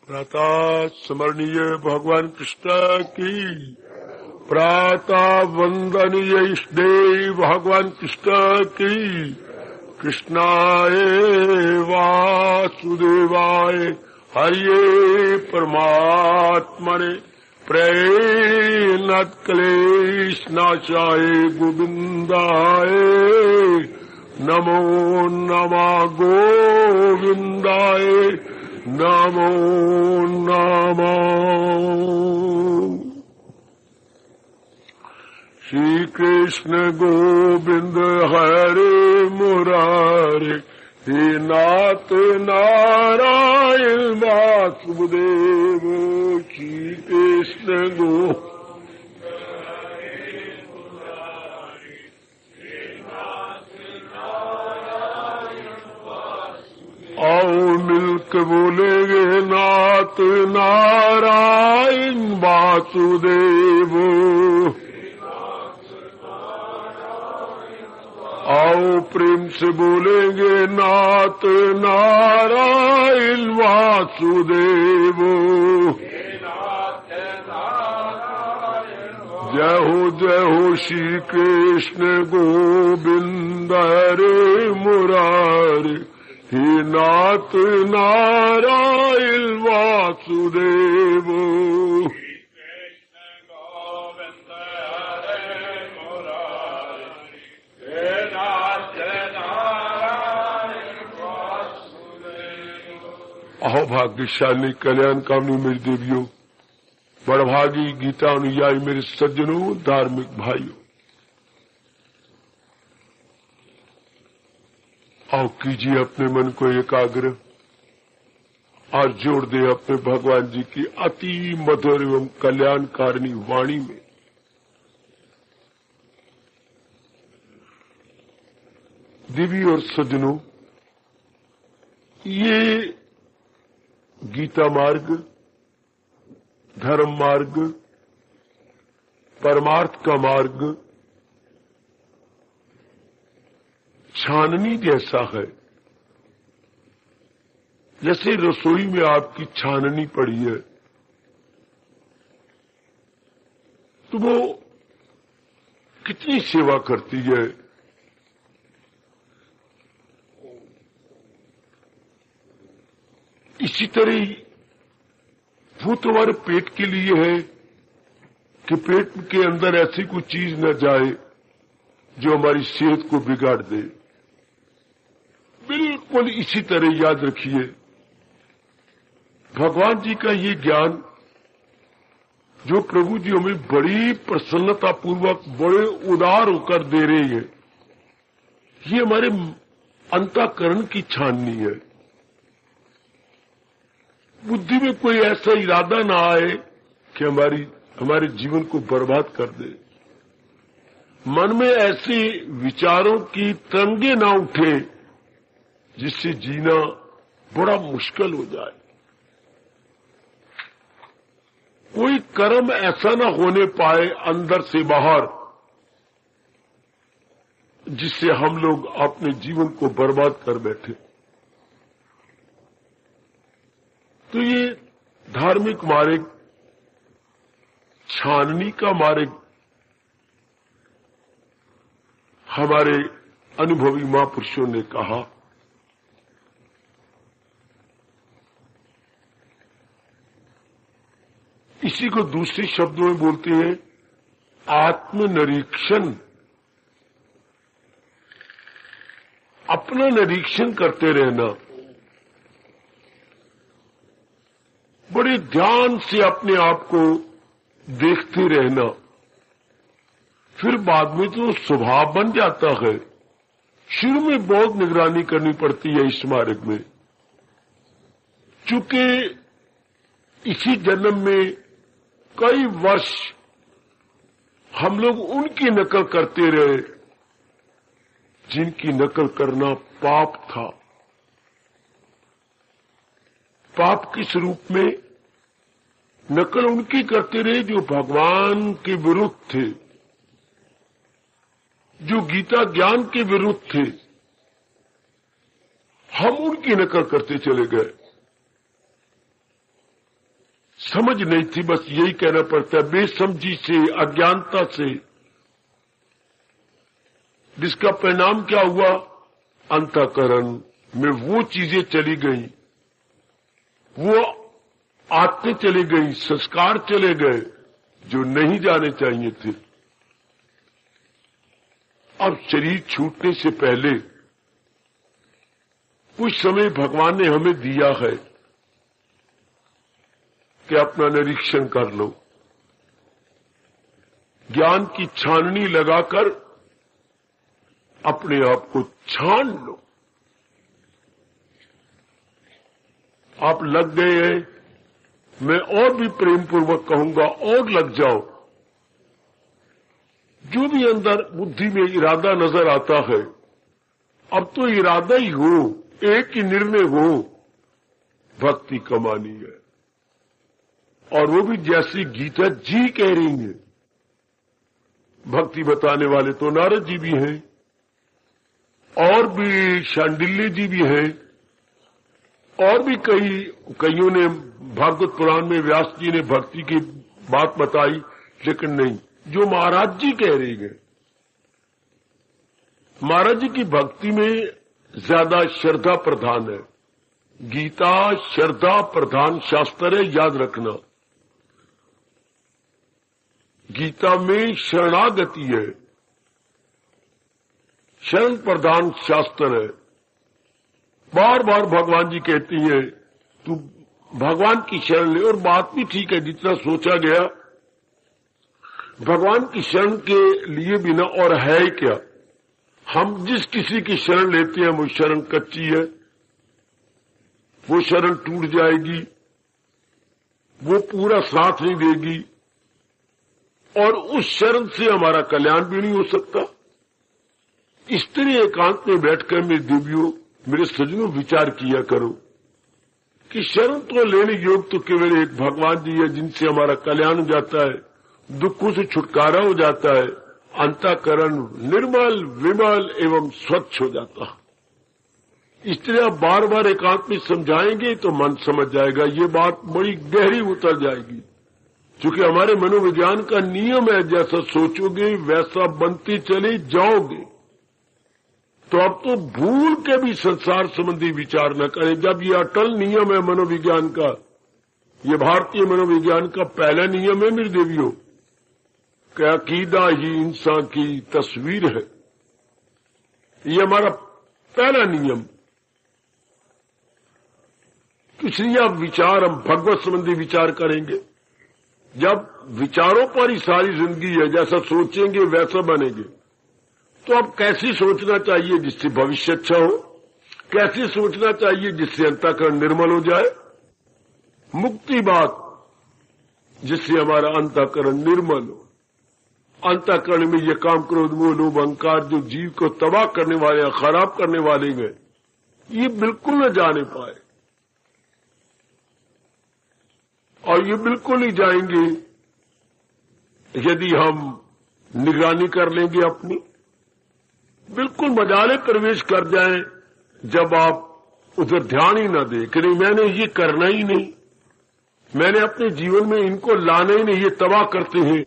प्रातः स्मरणीय भगवान कृष्ण की, प्रातः वंदनीय इष्टदेव भगवान कृष्ण की। कृष्णाय वासुदेवाय हरिये परमात्मने प्रेरणात् क्लेशनाशाय गोविन्दाय नमो नमः गोविन्दाय नमो नमः। श्री कृष्ण गोविंद हरे मुरारे, हे नाथ नारायण वासुदेव। श्री कृष्ण गोविंद आओ मिलकर बोलेंगे नाथ नारायण वासुदेव। आओ प्रेम से बोलेंगे नाथ नारायण वासुदेव। जय हो श्री कृष्ण गोविंद हरे मुरारे, हे नाथ नारायण वासुदेव। अहो भाग्यशाली कल्याण कामनी मेरी देवियों, बड़भागी गीता अनुयायी मेरे सज्जनों, धार्मिक भाइयों, आओ कीजिए अपने मन को एकाग्र और जोड़ दे अपने भगवान जी की अति मधुर एवं कल्याणकारिणी वाणी में। देवी और सज्जनों, ये गीता मार्ग, धर्म मार्ग, परमार्थ का मार्ग छाननी जैसा है। जैसे रसोई में आपकी छाननी पड़ी है तो वो कितनी सेवा करती है। इसी तरह वो तुम्हारे पेट के लिए है कि पेट के अंदर ऐसी कोई चीज न जाए जो हमारी सेहत को बिगाड़ दे। बिल्कुल इसी तरह याद रखिए, भगवान जी का ये ज्ञान जो प्रभु जी हमें बड़ी प्रसन्नतापूर्वक बड़े उदार होकर दे रहे हैं, ये हमारे अंतःकरण की छाननी है। बुद्धि में कोई ऐसा इरादा ना आए कि हमारे जीवन को बर्बाद कर दे। मन में ऐसे विचारों की तरंगे ना उठे जिससे जीना बड़ा मुश्किल हो जाए। कोई कर्म ऐसा ना होने पाए अंदर से बाहर जिससे हम लोग अपने जीवन को बर्बाद कर बैठे। तो ये धार्मिक मार्ग, छाननी का मार्ग हमारे अनुभवी महापुरुषों ने कहा। इसी को दूसरे शब्दों में बोलते हैं आत्मनिरीक्षण। अपना निरीक्षण करते रहना, बड़े ध्यान से अपने आप को देखते रहना, फिर बाद में तो स्वभाव बन जाता है। शुरू में बहुत निगरानी करनी पड़ती है इस मार्ग में, चूंकि इसी जन्म में कई वर्ष हम लोग उनकी नकल करते रहे जिनकी नकल करना पाप था। पाप किस रूप में? नकल उनकी करते रहे जो भगवान के विरुद्ध थे, जो गीता ज्ञान के विरुद्ध थे। हम उनकी नकल करते चले गए। समझ नहीं थी, बस यही कहना पड़ता है, बेसमझी से, अज्ञानता से, जिसका परिणाम क्या हुआ, अंतःकरण में वो चीजें चली गई, वो आदतें चली गई, संस्कार चले गए जो नहीं जाने चाहिए थे। अब शरीर छूटने से पहले कुछ समय भगवान ने हमें दिया है कि अपना निरीक्षण कर लो, ज्ञान की छाननी लगाकर अपने आप को छान लो। आप लग गए हैं, मैं और भी प्रेम पूर्वक कहूंगा, और लग जाओ। जो भी अंदर बुद्धि में इरादा नजर आता है, अब तो इरादा ही हो, एक ही निर्णय हो, भक्ति कमानी है। और वो भी जैसी गीता जी कह रही है। भक्ति बताने वाले तो नारद जी भी हैं, और भी शांडिल्य जी भी हैं, और भी कईयों ने भागवत पुराण में व्यास जी ने भक्ति की बात बताई, लेकिन नहीं, जो महाराज जी कह रहे हैं। महाराज जी की भक्ति में ज्यादा श्रद्धा प्रधान है। गीता श्रद्धा प्रधान शास्त्र है, याद रखना। गीता में शरणागति है, शरण प्रधान शास्त्र है। बार बार भगवान जी कहती है तू भगवान की शरण ले, और बात भी ठीक है, जितना सोचा गया भगवान की शरण के लिए बिना और है क्या। हम जिस किसी की शरण लेते हैं वो शरण कच्ची है, वो शरण टूट जाएगी, वो पूरा साथ नहीं देगी, और उस शरण से हमारा कल्याण भी नहीं हो सकता। इसलिए एकांत में बैठकर मेरे देवियों, मेरे सज्जनों, विचार किया करो कि शरण तो लेने योग तो केवल एक भगवान जी है, जिनसे हमारा कल्याण हो जाता है, दुखों से छुटकारा हो जाता है, अंतःकरण निर्मल विमल एवं स्वच्छ हो जाता है। इसलिए आप बार बार एकांत में समझाएंगे तो मन समझ जाएगा, ये बात बड़ी गहरी उतर जाएगी। क्योंकि हमारे मनोविज्ञान का नियम है, जैसा सोचोगे वैसा बनते चले जाओगे। तो अब तो भूल के भी संसार संबंधी विचार न करें, जब ये अटल नियम है मनोविज्ञान का, ये भारतीय मनोविज्ञान का पहला नियम है मेरे देवियों, कि अकीदा ही इंसान की तस्वीर है। ये हमारा पहला नियम। इसलिए अब विचार, हम भगवत संबंधी विचार करेंगे। जब विचारों पर ही सारी जिंदगी है, जैसा सोचेंगे वैसा बनेंगे। तो अब कैसी सोचना चाहिए जिससे भविष्य अच्छा हो, कैसे सोचना चाहिए जिससे अंतःकरण निर्मल हो जाए, मुक्ति बात जिससे हमारा अंतःकरण निर्मल हो। अंतःकरण में ये काम, क्रोध, मोह, लोभ, अहंकार जो जीव को तबाह करने वाले हैं, खराब करने वाले हैं, ये बिल्कुल न जाने पाए। और ये बिल्कुल नहीं जाएंगे यदि हम निगरानी कर लेंगे अपनी। बिल्कुल मजाले प्रवेश कर जाएं जब आप उधर ध्यान ही न दें कि नहीं, मैंने ये करना ही नहीं, मैंने अपने जीवन में इनको लाना ही नहीं, ये तबाह करते हैं।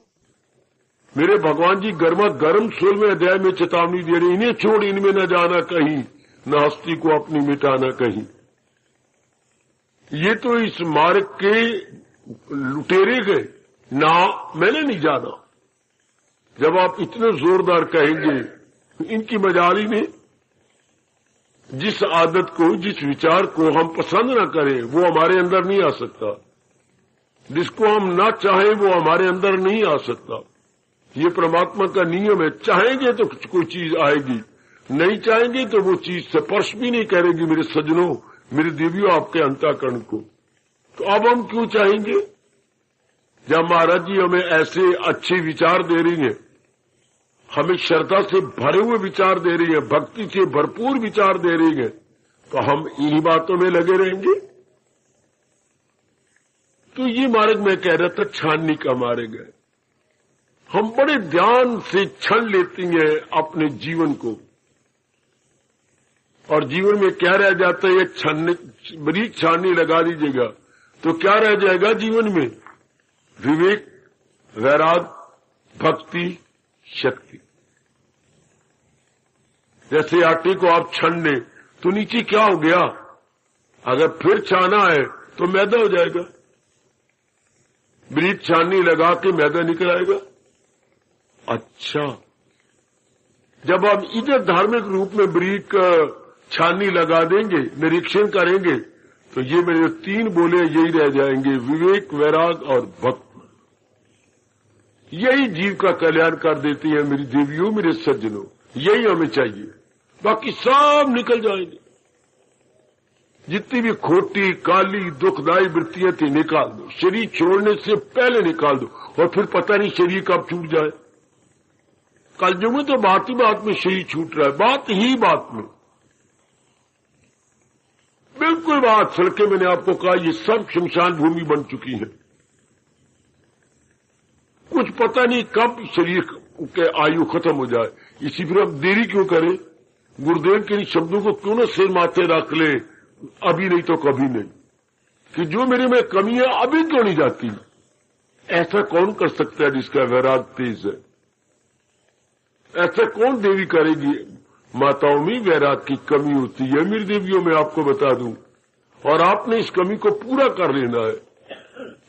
मेरे भगवान जी गर्मा गर्म 16वें अध्याय में चेतावनी दे रहे, इन्हें छोड़, इनमें न जाना कहीं, न हस्ती को अपनी मिटाना कहीं। ये तो इस मार्ग के लुटेरे गए ना, मैंने नहीं जाना। जब आप इतने जोरदार कहेंगे, इनकी मजाली में जिस आदत को, जिस विचार को हम पसंद न करें वो हमारे अंदर नहीं आ सकता, जिसको हम ना चाहें वो हमारे अंदर नहीं आ सकता। ये परमात्मा का नियम है, चाहेंगे तो कोई चीज आएगी, नहीं चाहेंगे तो वो चीज स्पर्श भी नहीं करेगी। मेरे सज्जनों, मेरे देवियों, आपके अंतःकरण को। तो अब हम क्यों चाहेंगे, जब महाराज जी हमें ऐसे अच्छे विचार दे रही हैं, हमें श्रद्धा से भरे हुए विचार दे रही है, भक्ति से भरपूर विचार दे रही है, तो हम इन्हीं बातों में लगे रहेंगे। तो ये मार्ग मैं कह रहा था, छाननी का मार्ग है। हम बड़े ध्यान से छान लेती हैं अपने जीवन को, और जीवन में क्या रह जाता है, ये छानने, बड़ी छाननी लगा दीजिएगा, तो क्या रह जाएगा जीवन में? विवेक, वैराग, भक्ति, शक्ति। जैसे आटे को आप छान लें तो नीचे क्या हो गया? अगर फिर छाना है तो मैदा हो जाएगा। ब्रीज छाननी लगा के मैदा निकल आएगा। अच्छा, जब आप इधर धार्मिक रूप में ब्रीज छाननी लगा देंगे, निरीक्षण करेंगे, तो ये मेरे 3 बोले यही रह जाएंगे, विवेक, वैराग और भक्ति। यही जीव का कल्याण कर देती है मेरी देवियों, मेरे सज्जनों। यही हमें चाहिए, बाकी सब निकल जाएंगे। जितनी भी खोटी, काली, दुखदायी वृत्तियां थी निकाल दो, शरीर छोड़ने से पहले निकाल दो, और फिर पता नहीं शरीर कब छूट जाए। कलयुग में तो बात ही बात में शरीर छूट रहा है, बात ही बात में, बिल्कुल बात। सड़कें मैंने आपको कहा ये सब शमशान भूमि बन चुकी है। कुछ पता नहीं कब शरीर के आयु खत्म हो जाए। इसी फिर अब देरी क्यों करें? गुरुदेव के इन शब्दों को क्यों न सिर माथे रख ले, अभी नहीं तो कभी नहीं, कि जो मेरे में कमी है अभी क्यों नहीं जाती? ऐसा कौन कर सकता है जिसका वैराग तेज है? ऐसा कौन देवी करेगी? माताओं में वैराग की कमी होती है, मेरी देवियों में आपको बता दूं, और आपने इस कमी को पूरा कर लेना है।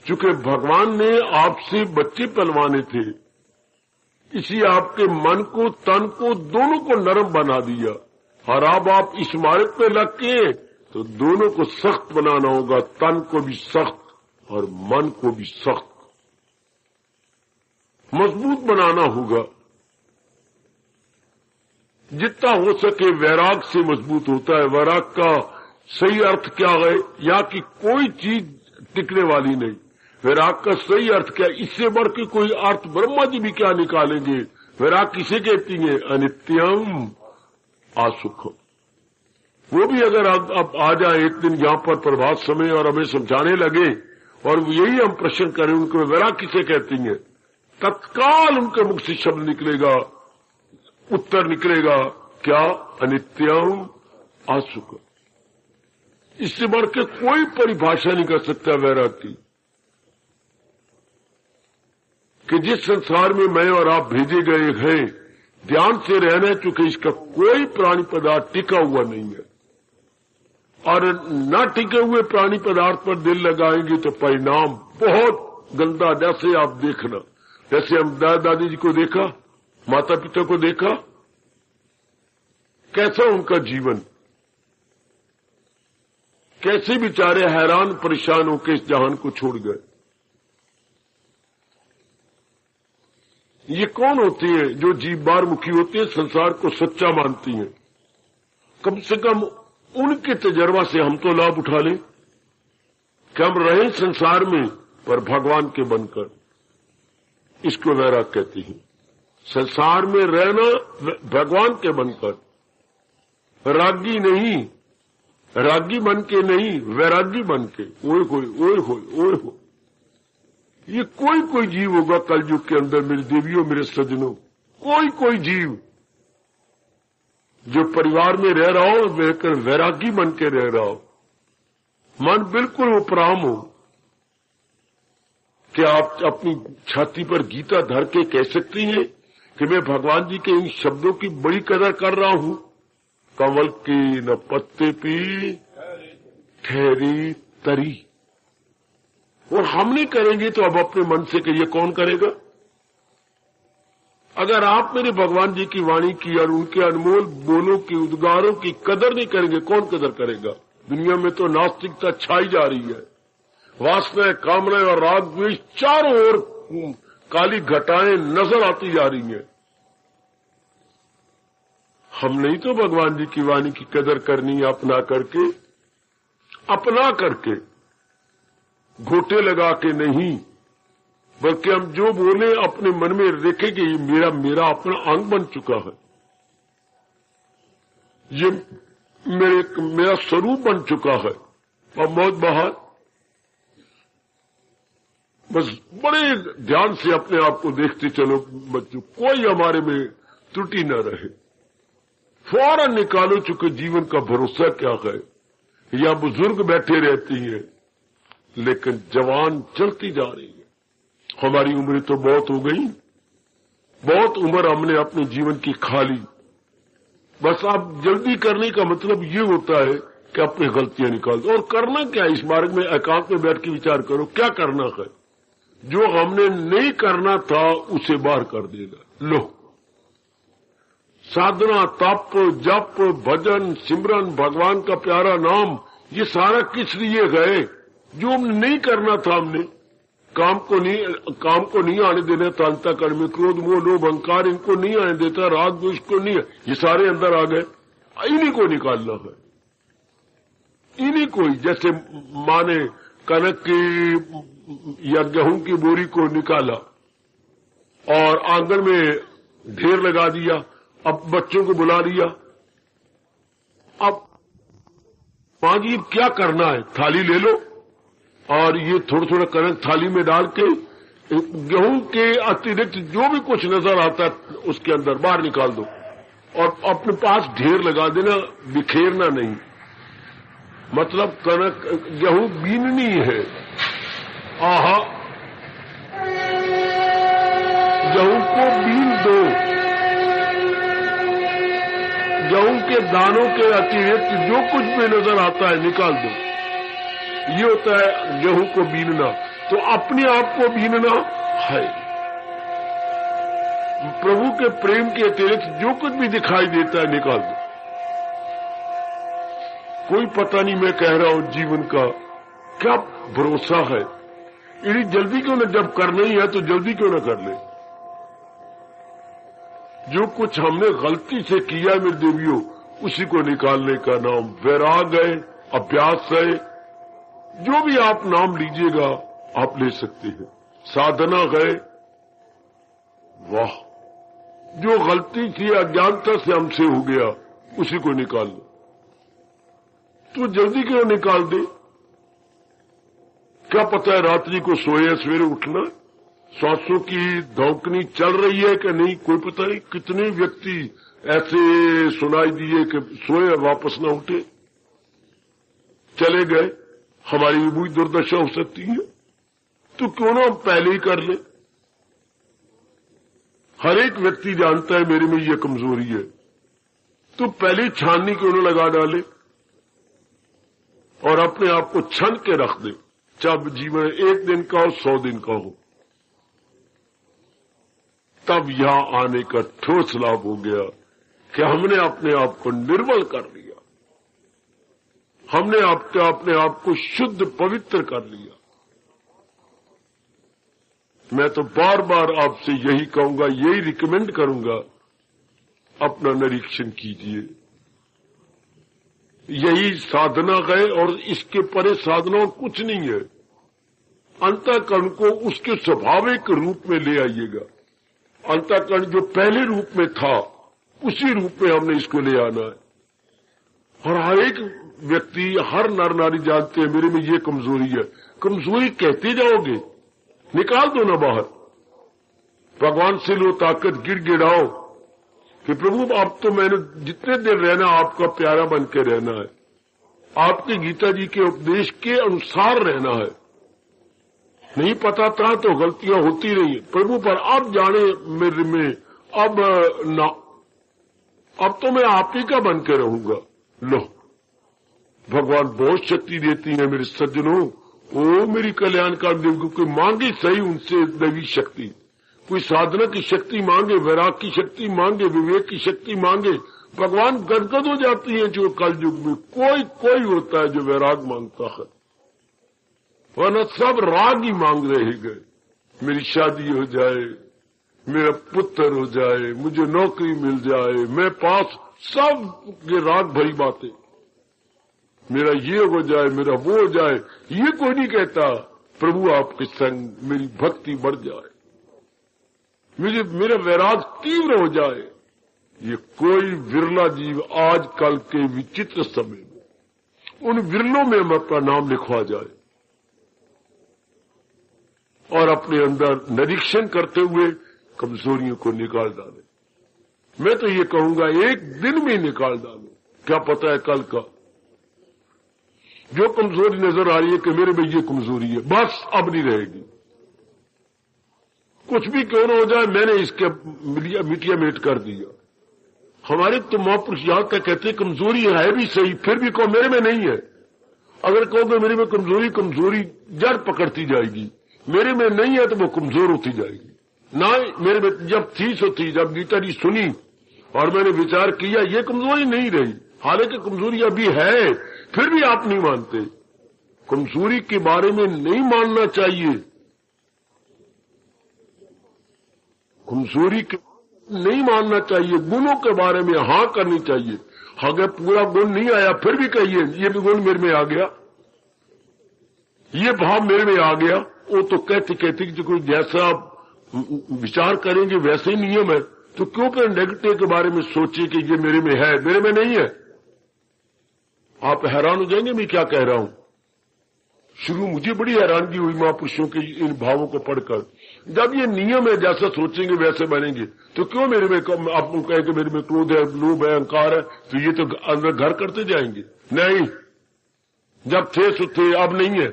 चूंकि भगवान ने आपसे बच्चे पलवाने थे, इसी आपके मन को, तन को, दोनों को नरम बना दिया, और अब आप इस मार्ग पे लग के तो दोनों को सख्त बनाना होगा, तन को भी सख्त और मन को भी सख्त, मजबूत बनाना होगा। जितना हो सके वैराग से मजबूत होता है। वैराग का सही अर्थ क्या है? या कि कोई चीज टिकने वाली नहीं। वैराग का सही अर्थ क्या? इससे बढ़ के कोई अर्थ ब्रह्मा जी भी क्या निकालेंगे? वैराग किसे कहती है? अनित्यम असुखम। वो भी अगर अब आ जाए एक दिन यहां पर प्रभात समय और हमें समझाने लगे और यही हम प्रश्न करें उनको वैराग किसे कहती हैं, तत्काल उनके मुख से शब्द निकलेगा, उत्तर निकलेगा, क्या? अनित्यम असुखम। इससे बढ़ के कोई परिभाषा नहीं कर सकता वैराग की, कि जिस संसार में मैं और आप भेजे गए हैं, ध्यान से रहना, चूंकि इसका कोई प्राणी पदार्थ टिका हुआ नहीं है, और न टिके हुए प्राणी पदार्थ पर दिल लगाएंगे तो परिणाम बहुत गंदा। जैसे आप देखना, जैसे हम दादा दादी जी को देखा, माता पिता को देखा, कैसा उनका जीवन, कैसे बेचारे हैरान परेशान होकर इस जहान को छोड़ गए। ये कौन होती है जो जीव बारमुखी होती है, संसार को सच्चा मानती हैं? कम से कम उनके तजर्बा से हम तो लाभ उठा लें कि हम रहें संसार में पर भगवान के बनकर। इसको वैराग कहती हैं। संसार में रहना भगवान के बनकर, रागी नहीं, रागी बन के नहीं, वैरागी बन के। ओए होए ओए होए ओए होए। ये कोई कोई जीव होगा कलयुग के अंदर, मेरी देवियों, मेरे सज्जनों, कोई कोई जीव जो परिवार में रह रहा हो, रहकर वैरागी बन के रह रहा हो, मन बिल्कुल उपराम हो। क्या आप अपनी छाती पर गीता धर के कह सकती हैं कि मैं भगवान जी के इन शब्दों की बड़ी कदर कर रहा हूं? कमल की न पत्ते पी ठहरी तरी। और हम नहीं करेंगे तो अब अपने मन से कि ये कौन करेगा? अगर आप मेरे भगवान जी की वाणी की और उनके अनमोल बोलों की, उद्गारों की कदर नहीं करेंगे, कौन कदर करेगा? दुनिया में तो नास्तिकता छाई जा रही है। वासनाएं, कामनाएं और राग द्वेष चारों ओर काली घटाएं नजर आती जा रही हैं। हम नहीं तो भगवान जी की वाणी की कदर करनी है, अपना करके घोटे लगा के नहीं, बल्कि हम जो बोले अपने मन में रखें कि ये मेरा अपना अंग बन चुका है, ये मेरा स्वरूप बन चुका है। और मौत बाहर बस बड़े ध्यान से अपने आप को देखते चलो बच्चों, कोई हमारे में त्रुटि न रहे। फौरन निकालो, चुके जीवन का भरोसा क्या है। या बुजुर्ग बैठे रहती हैं, लेकिन जवान चलती जा रही है। हमारी उम्र तो बहुत हो गई, बहुत उम्र हमने अपने जीवन की खा ली। बस आप जल्दी करने का मतलब ये होता है कि अपनी गलतियां निकाल दो। और करना क्या है? इस मार्ग में एकांत में बैठ के विचार करो क्या करना है। जो हमने नहीं करना था उसे बाहर कर देगा। लो, साधना, तप, जप, भजन, सिमरन, भगवान का प्यारा नाम, ये सारा किस लिए गए? जो नहीं करना था हमने, काम को नहीं आने देना था। अंतःकरण में क्रोध, मोह, लोभ, अहंकार, इनको नहीं आने देता। राग द्वेष को नहीं, ये सारे अंदर आ गए। इन्हीं को निकालना है, इन्हीं को ही। जैसे माँ ने कनक की या गेहूं की बोरी को निकाला और आंगन में ढेर लगा दिया। अब बच्चों को बुला लिया। अब माँ जी क्या करना है? थाली ले लो और ये थोड़ा थोड़ा कनक थाली में डाल के गेहूं के अतिरिक्त जो भी कुछ नजर आता है उसके अंदर बाहर निकाल दो और अपने पास ढेर लगा देना, बिखेरना नहीं। मतलब कनक गेहूं बीननी है। आहा, गेहूं को बीन दो। गेहूं के दानों के अतिरिक्त जो कुछ भी नजर आता है निकाल दो। ये होता है गेहूं को बीनना। तो अपने आप को बीनना है। प्रभु के प्रेम के अतिरिक्त जो कुछ भी दिखाई देता है निकाल दो। कोई पता नहीं मैं कह रहा हूं जीवन का क्या भरोसा है। इतनी जल्दी क्यों न, जब करना ही है तो जल्दी क्यों न कर ले। जो कुछ हमने गलती से किया मेरे देवियों, उसी को निकालने का नाम वैराग है, अभ्यास है। जो भी आप नाम लीजिएगा आप ले सकते हैं। साधना है। वाह, जो गलती थी अज्ञानता से हमसे हो गया उसी को निकाल लो। तो जल्दी क्यों निकाल दे? क्या पता है रात्रि को सोए सवेरे उठना, सांसों की धौंकनी चल रही है कि नहीं कोई पता नहीं। कितने व्यक्ति ऐसे सुनाई दिए कि सोए वापस न उठे, चले गए। हमारी भी बुरी दुर्दशा हो सकती है। तो क्यों ना हम पहले ही कर ले। हर एक व्यक्ति जानता है मेरे में ये कमजोरी है, तो पहले छाननी क्यों न लगा डाले और अपने आप को छन के रख दे। जब जीवन 1 दिन का हो 100 दिन का हो, तब यहां आने का ठोस लाभ हो गया कि हमने अपने आप को निर्मल कर लिया। हमने अपने आप को शुद्ध पवित्र कर लिया। मैं तो बार बार आपसे यही कहूंगा, यही रिकमेंड करूंगा, अपना निरीक्षण कीजिए। यही साधना है और इसके परे साधना कुछ नहीं है। अंतःकरण को उसके स्वाभाविक रूप में ले आइएगा। अंतःकरण जो पहले रूप में था उसी रूप में हमने इसको ले आना है। और हर एक व्यक्ति, हर नर नारी जानते हैं मेरे में ये कमजोरी है। कमजोरी कहते जाओगे, निकाल दो ना बाहर। भगवान से लो ताकत, गिड़गिड़ाओ कि प्रभु अब तो मैंने जितने देर रहना आपका प्यारा बन के रहना है, आपके गीता जी के उपदेश के अनुसार रहना है। नहीं पता था तो गलतियां होती रही प्रभु, पर अब जाने मेरे में अब ना, अब तो मैं आप ही का बन के रहूंगा। लो, भगवान बहुत शक्ति देती है मेरे सज्जनों। ओ मेरी कल्याणकार देव, कोई मांगे सही उनसे दैवी शक्ति। कोई साधना की शक्ति मांगे, वैराग की शक्ति मांगे, विवेक की शक्ति मांगे, भगवान गदगद हो जाती है। जो कल युग में कोई होता है जो वैराग मांगता है, वरना सब राग ही मांग रहे गए। मेरी शादी हो जाए, मेरा पुत्र हो जाए, मुझे नौकरी मिल जाए, मैं पास, सब ये राग भरी बातें। मेरा ये हो जाए, मेरा वो हो जाए, ये कोई नहीं कहता प्रभु आपके संग मेरी भक्ति बढ़ जाए, मेरा वैराग तीव्र हो जाए। ये कोई विरला जीव आजकल के विचित्र समय में, उन विरलों में हम अपना नाम लिखवा जाए और अपने अंदर निरीक्षण करते हुए कमजोरियों को निकाल डाले। मैं तो ये कहूंगा 1 दिन में निकाल डालो, क्या पता है कल का। जो कमजोरी नजर आ रही है कि मेरे में ये कमजोरी है, बस अब नहीं रहेगी। कुछ भी क्यों न हो जाए, मैंने इसके मिटिया मेट कर दिया। हमारे तो महापुरुष यहां तक कहते कमजोरी है भी सही, फिर भी कहो मेरे में नहीं है। अगर कहोगे मेरे में कमजोरी जड़ पकड़ती जाएगी, मेरे में नहीं है तो वो कमजोर होती जाएगी। ना मेरे में जब थी सो थी, जब गीता जी सुनी और मैंने विचार किया, ये कमजोरी नहीं रही। हालांकि कमजोरी अभी है, फिर भी आप नहीं मानते। कमजोरी के बारे में नहीं मानना चाहिए, कमजोरी के नहीं मानना चाहिए, गुणों के बारे में हां करनी चाहिए। अगर पूरा गुण नहीं आया फिर भी कहिए ये भी गुण मेरे में आ गया, ये भाव मेरे में आ गया। वो तो कहते कहते कि कोई जैसा विचार करेंगे वैसे ही नियम है, तो क्यों फिर नेगेटिव के बारे में सोचिए कि ये मेरे में है, मेरे में नहीं है। आप हैरान हो जाएंगे मैं क्या कह रहा हूं। शुरू मुझे बड़ी हैरानगी हुई महापुरुषों के इन भावों को पढ़कर। जब ये नियम है जैसा सोचेंगे वैसे बनेंगे, तो क्यों मेरे में आप कहें कि मेरे में क्रोध है, लोभ है, अहंकार है, तो ये तो अंदर घर करते जाएंगे। नहीं, जब थे सो थे, अब नहीं है।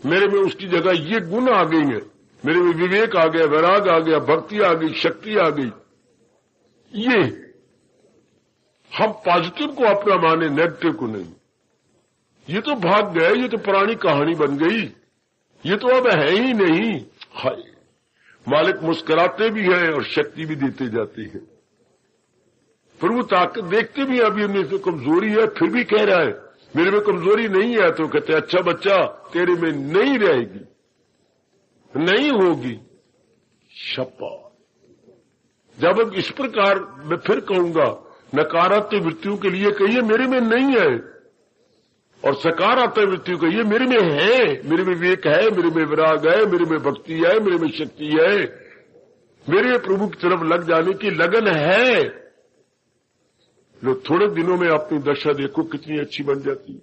मेरे में उसकी जगह ये गुण आ गई है, मेरे में विवेक आ गया, वैराग आ गया, भक्ति आ गई, शक्ति आ गई। ये हम पॉजिटिव को अपना माने, नेगेटिव को नहीं। ये तो भाग गए, ये तो पुरानी कहानी बन गई, ये तो अब है ही नहीं। हाय, मालिक मुस्कुराते भी हैं और शक्ति भी देते जाते हैं। प्रभु ताकत देखते भी अभी उनमें से कमजोरी है, फिर भी कह रहा है मेरे में कमजोरी नहीं है। तो कहते अच्छा बच्चा, तेरे में नहीं रहेगी, नहीं होगी। शपा जब इस प्रकार मैं फिर कहूंगा, नकारात्मक वृत्तियों के लिए कहिए मेरे में नहीं है, और सकारात्मक वृत्तियों कहिए मेरे में है। मेरे में विवेक है, मेरे में विराग है, मेरे में भक्ति है, मेरे में शक्ति है, मेरे प्रभु की तरफ लग जाने की लगन है। लोग थोड़े दिनों में अपनी दशा देखो कितनी अच्छी बन जाती है।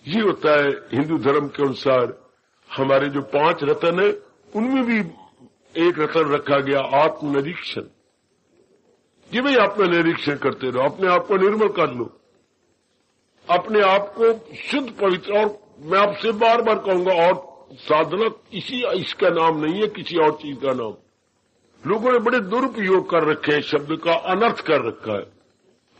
ये होता है हिंदू धर्म के अनुसार। हमारे जो 5 रत्न है उनमें भी एक रत्न रखा गया, आत्मनिरीक्षण। कि भाई अपना निरीक्षण करते रहो, अपने आप को निर्मल कर लो, अपने आप को शुद्ध पवित्र। और मैं आपसे बार बार कहूंगा, और साधना इसका नाम नहीं है, किसी और चीज का नाम। लोगों ने बड़े दुरुपयोग कर रखे हैं, शब्द का अनर्थ कर रखा है।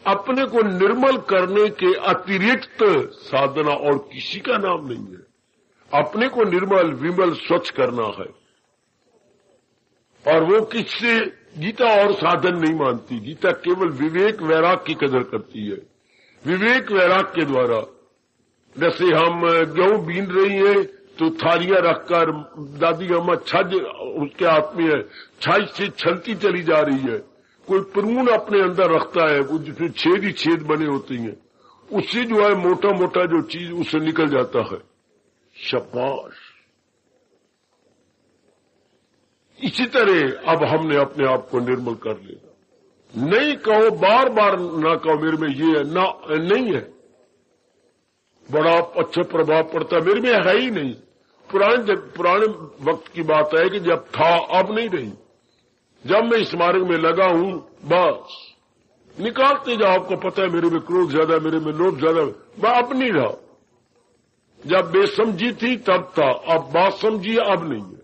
अपने को निर्मल करने के अतिरिक्त साधना और किसी का नाम नहीं है। अपने को निर्मल विमल स्वच्छ करना है, और वो किससे गीता और साधन नहीं मानती। गीता केवल विवेक वैराग की कदर करती है। विवेक वैराग के द्वारा, जैसे हम गेहूं बीन रही हैं तो थालियां रखकर दादी अम्मा छज उसके हाथ में है, छाछ से छलती चली जा रही है। कोई प्रून अपने अंदर रखता है, वो जिसमें छेद ही छेद बने होते हैं, उससे जो है मोटा मोटा जो चीज उससे निकल जाता है। शाबाश। इसी तरह अब हमने अपने आप को निर्मल कर लिया। नहीं कहो, बार बार ना कहो मेरे में ये है, ना नहीं है। बड़ा अच्छा प्रभाव पड़ता है, मेरे में है ही नहीं। पुराने वक्त की बात है कि जब था अब नहीं रही। जब मैं इस मार्ग में लगा हूं, बस निकालते जाओ। आपको पता है मेरे में क्रोध ज्यादा, मेरे में लोभ ज्यादा, मैं अब नहीं रहा। जब बेसमझी थी तब था, अब बात समझी अब नहीं है।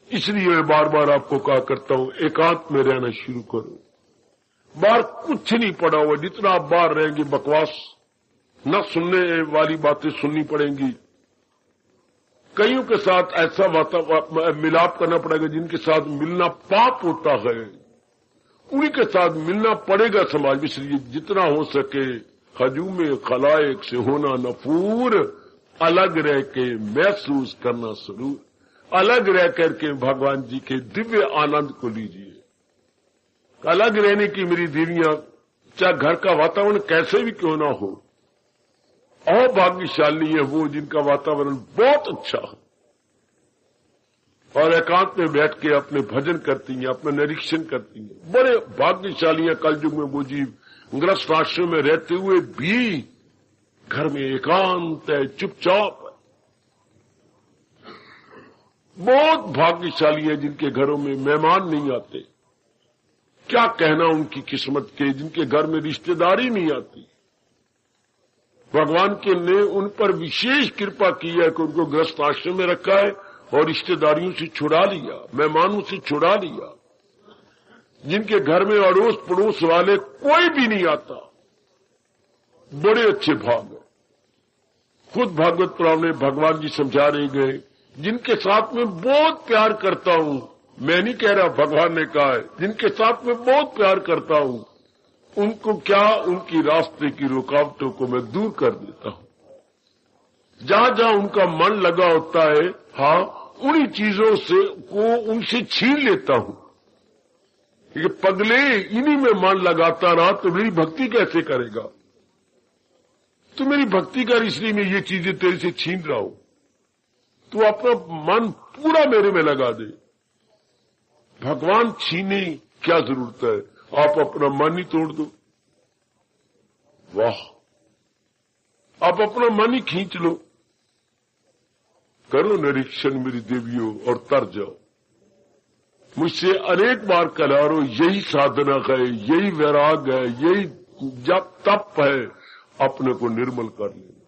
इसलिए मैं बार बार आपको कहा करता हूं, एकांत में रहना शुरू करो। बाहर कुछ नहीं पड़ा हुआ, जितना आप बाहर रहेंगे बकवास, न सुनने वाली बातें सुननी पड़ेंगी। कईयों के साथ ऐसा मिलाप करना पड़ेगा जिनके साथ मिलना पाप होता है, उन्हीं के साथ मिलना पड़ेगा समाज में। इसलिए जितना हो सके हजूम खलाइक से होना नफूर, अलग रह के महसूस करना जरूर। अलग रह करके भगवान जी के दिव्य आनंद को लीजिए। अलग रहने की मेरी देवियां, चाहे घर का वातावरण कैसे भी क्यों ना हो, और भाग्यशाली है वो जिनका वातावरण बहुत अच्छा है और एकांत में बैठ के अपने भजन करती हैं, अपना निरीक्षण करती हैं। बड़े भाग्यशाली हैं कलयुग में वो जीव, गृहस्थ आश्रम में रहते हुए भी घर में एकांत है, चुपचाप है। बहुत भाग्यशाली है जिनके घरों में मेहमान नहीं आते, क्या कहना उनकी किस्मत के, जिनके घर में रिश्तेदारी नहीं आती। भगवान के ने उन पर विशेष कृपा की है कि उनको गृहस्थ आश्रम में रखा है और रिश्तेदारियों से छुड़ा लिया, मेहमानों से छुड़ा लिया। जिनके घर में अड़ोस पड़ोस वाले कोई भी नहीं आता, बड़े अच्छे भाग है। खुद भागवत पुराण में भगवान जी समझा रहे गए, जिनके साथ में बहुत प्यार करता हूं, मैं नहीं कह रहा, भगवान ने कहा है, जिनके साथ में बहुत प्यार करता हूं, उनको क्या, उनकी रास्ते की रुकावटों को मैं दूर कर देता हूं। जहां जहां उनका मन लगा होता है, हाँ, उन्हीं चीजों से को उनसे छीन लेता हूं। ये पगले, इन्हीं में मन लगाता रहा तो मेरी भक्ति कैसे करेगा? तो मेरी भक्ति कर, इसलिए मैं ये चीजें तेरे से छीन रहा हूं। तू अपना मन पूरा मेरे में लगा दे। भगवान छीने क्या जरूरत है, आप अपना मन ही तोड़ दो। वाह, आप अपना मन ही खींच लो। करो निरीक्षण मेरी देवियों और तर जाओ। मुझसे अनेक बार करारो, यही साधना है, यही वैराग है, यही जब तप है, अपने को निर्मल कर लेना,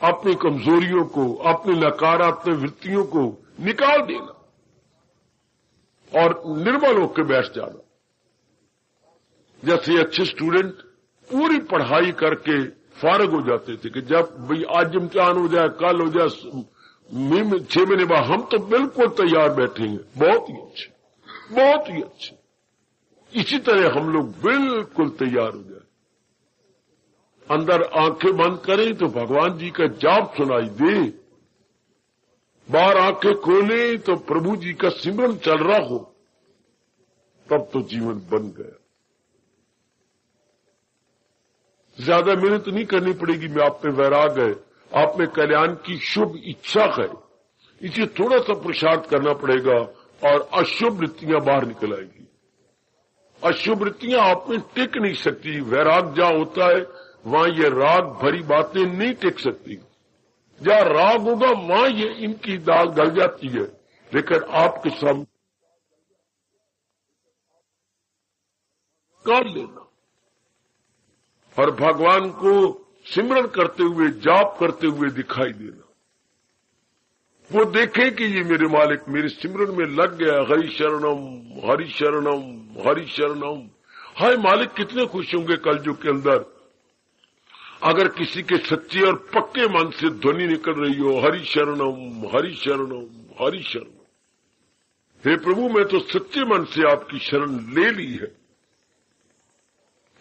अपनी कमजोरियों को, अपनी नकारात्मक वृत्तियों को निकाल देना और निर्मल होकर बैठ जाना। जैसे अच्छे स्टूडेंट पूरी पढ़ाई करके फारग हो जाते थे कि जब भाई आज इम्तिहान हो जाए, कल हो जाए, 6 महीने बाद हम तो बिल्कुल तैयार बैठेंगे। बहुत ही अच्छे, बहुत ही अच्छे। इसी तरह हम लोग बिल्कुल तैयार हो जाए। अंदर आंखें बंद करें तो भगवान जी का जाप सुनाई दे, बाहर आंखें खोलें तो प्रभु जी का सिमरन चल रहा हो, तब तो जीवन बन गया। ज्यादा मेहनत नहीं करनी पड़ेगी। मैं आप में वैराग है, आप में कल्याण की शुभ इच्छा है, इसे थोड़ा सा पुरुषार्थ करना पड़ेगा और अशुभ वृत्तियां बाहर निकल आएगी। अशुभ वृत्तियां आप में टिक नहीं सकती। वैराग जहां होता है वहां ये राग भरी बातें नहीं टिक सकती। जहां राग होगा वहां ये इनकी दाल गल जाती है, लेकिन आपके सामने कर लेना और भगवान को सिमरन करते हुए, जाप करते हुए दिखाई देना। वो देखे कि ये मेरे मालिक मेरे सिमरन में लग गया। हरि शरणम, हरि शरणम, हरि शरणम। हाय मालिक कितने खुश होंगे कलयुग के अंदर अगर किसी के सच्चे और पक्के मन से ध्वनि निकल रही हो, हरि शरणम, हरि शरणम, हरि शरणम। हे प्रभु, मैं तो सच्चे मन से आपकी शरण ले ली है।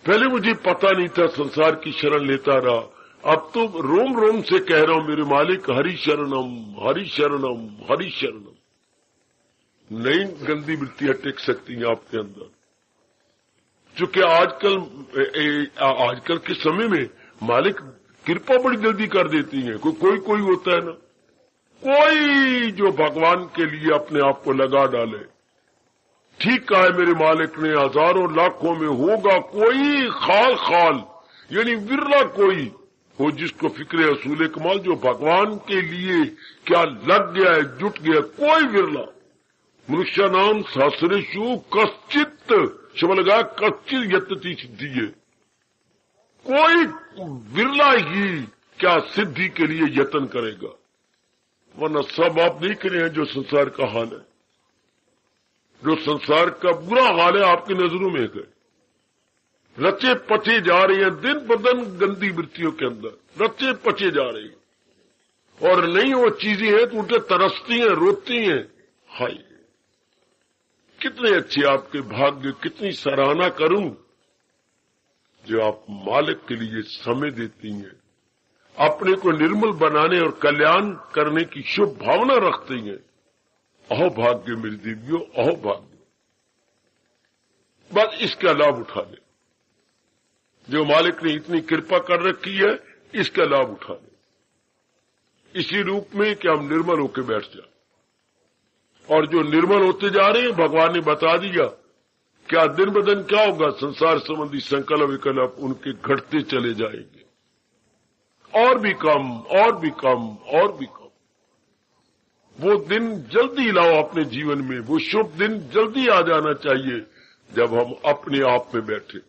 पहले मुझे पता नहीं था, संसार की शरण लेता रहा, अब तो रोम रोम से कह रहा हूं मेरे मालिक हरि शरणम, हरि शरणम, हरि शरणम। नई गंदी वृत्तियां टिक सकती हैं आपके अंदर, चूंकि आजकल के समय में मालिक कृपा बड़ी जल्दी कर देती है। कोई होता है ना, कोई जो भगवान के लिए अपने आप को लगा डाले। ठीक कहा है मेरे मालिक ने, हजारों लाखों में होगा कोई खाल यानी विरला कोई हो जिसको फिक्र असूल कमाल, जो भगवान के लिए क्या लग गया है, जुट गया। कोई विरला। मनुष्य नाम शास्त्रेषु कश्चित शब्द लगा, कश्चित यतति सिद्धि है। कोई विरला ही क्या सिद्धि के लिए यत्न करेगा, वरना सब आप देख रहे हैं जो संसार का हाल है। जो संसार का बुरा हाल है आपकी नजरों में है। रचे पचे जा रहे हैं दिन ब दिन गंदी वृत्तियों के अंदर, रचे पचे जा रहे हैं। और नहीं वो चीजें हैं तो उनसे तरसती हैं, रोती हैं। हाय कितने अच्छे आपके भाग्य, कितनी सराहना करूं जो आप मालिक के लिए समय देती हैं, अपने को निर्मल बनाने और कल्याण करने की शुभ भावना रखती हैं। अहो भाग्य मेरी देवियों, अहो भाग्य। बस इसका लाभ उठा ले। जो मालिक ने इतनी कृपा कर रखी है, इसका लाभ उठा ले, इसी रूप में कि हम निर्मल होकर बैठ जाए। और जो निर्मल होते जा रहे हैं, भगवान ने बता दिया क्या दिन ब दिन क्या होगा, संसार संबंधी संकल्प विकल्प उनके घटते चले जाएंगे, और भी कम, और भी कम, और भी कम। वो दिन जल्दी लाओ अपने जीवन में, वो शुभ दिन जल्दी आ जाना चाहिए, जब हम अपने आप में बैठे,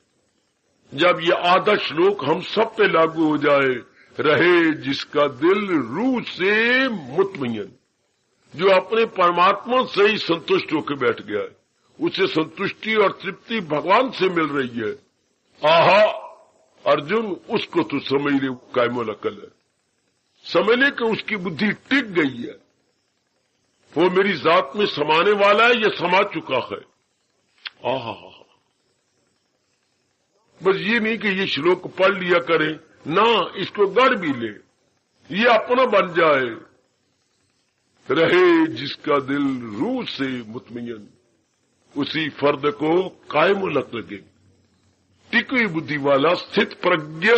जब ये आधा श्लोक हम सब पे लागू हो जाए, रहे जिसका दिल रूह से मुतमय्यन, जो अपने परमात्मा से ही संतुष्ट होकर बैठ गया है, उसे संतुष्टि और तृप्ति भगवान से मिल रही है। आहा अर्जुन, उसको तो समझ ले कायमुल अकल है, समझ ले कि उसकी बुद्धि टिक गई है, वो मेरी जात में समाने वाला है, ये समा चुका है। आहा, बस ये नहीं कि ये श्लोक पढ़ लिया करें, ना इसको गढ़ भी ले, ये अपना बन जाए। रहे जिसका दिल रूह से मुतमय्यन, उसी फर्द को कायमुल अक्ल लगे, टिकी हुई बुद्धि वाला स्थित प्रज्ञ